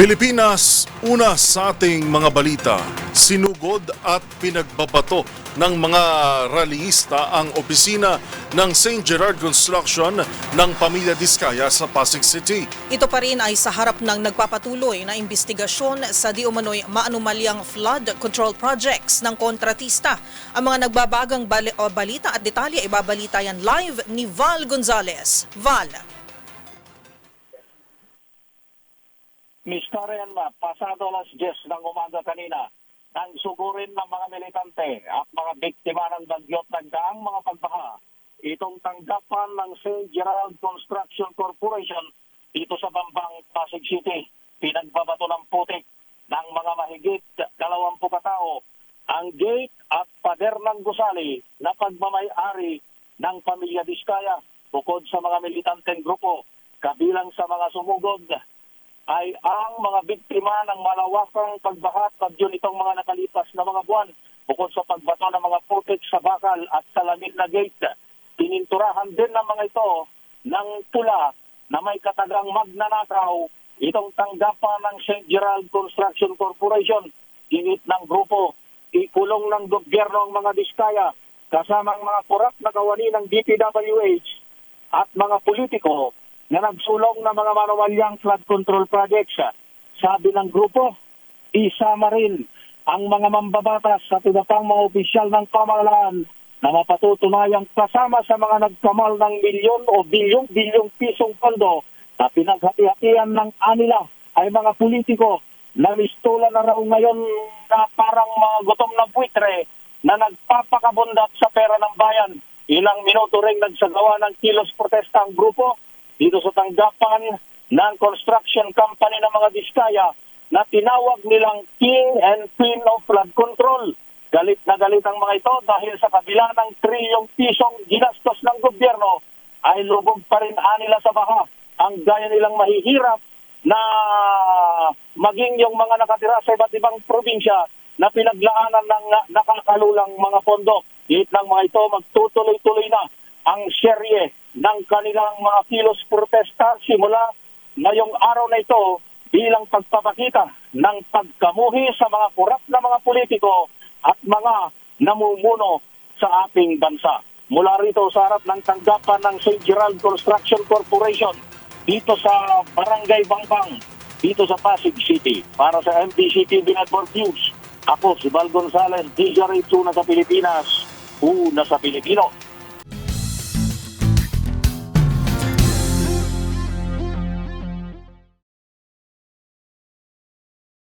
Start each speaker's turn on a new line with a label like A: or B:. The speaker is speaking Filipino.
A: Pilipinas, una sa ating mga balita, sinugod at pinagbabato ng mga rallyista ang opisina ng St. Gerard Construction ng Pamilya Diskaya sa Pasig City.
B: Ito pa rin ay sa harap ng nagpapatuloy na investigasyon sa di umano'y maanumalyang flood control projects ng kontratista. Ang mga nagbabagang balita at detalye ibabalita yan live ni Val Gonzalez. Val.
C: Mr. Renma, pasado alas 10 ng umaga kanina, nang sugurin ng mga militante at mga biktima ng bagyot nagdaang mga pagbaha. Itong tanggapan ng St. Gerard Construction Corporation dito sa Bambang, Pasig City. Pinagbabato ng putik ng mga mahigit 20 katao ang gate at pader ng gusali na pagmamay-ari ng Pamilya Diskaya. Bukod sa mga militanteng grupo, kabilang sa mga sumugod ay ang mga biktima ng malawakang pagbaha at yun itong mga nakalipas na mga buwan. Bukod sa pagbato ng mga putik sa bakal at salamin na gate, tininturahan din ng mga ito ng pula na may katagang magnanakaw itong tanggapan ng St. Gerard Construction Corporation. Init ng grupo, ikulong ng gobyerno ang mga diskaya kasama ang mga korap na kawani ng DPWH at mga politiko na nagsulong ng mga manumalyang flood control projects. Sabi ng grupo, isama rin ang mga mambabatas at iba pang mga opisyal ng pamahalaan na mapatutunayang kasama sa mga nagkamal ng milyon o bilyong pisong pondo na pinaghati-hatian ng anila ay mga politiko na mistola na raw ngayon na parang mga gutom na buitre na nagpapakabundat sa pera ng bayan. Ilang minuto rin nagsagawa ng kilos protesta ang grupo dito sa tanggapan ng construction company ng mga diskaya na tinawag nilang King and Queen of Flood Control. Galit na galit ang mga ito dahil sa kabila ng trilyong pisong ginastos ng gobyerno ay lubog pa rin anila sa baha. Ang gaya nilang mahihirap na maging yung mga nakatira sa iba't ibang probinsya na pinaglaanan ng nakakalulang mga pondo. Hit ng mga ito magtutuloy-tuloy na ang serye ng kanilang mga kilos protesta simula ngayong araw na ito bilang pagpapakita ng pagkamuhi sa mga korap na mga politiko at mga namumuno sa ating bansa. Mula rito sa harap ng tanggapan ng St. Gerard Construction Corporation dito sa Barangay Bangbang, dito sa Pasig City. Para sa MBC TV Network News, ako si Val Gonzalez, DJ Rito na sa Pilipinas, una sa Pilipino.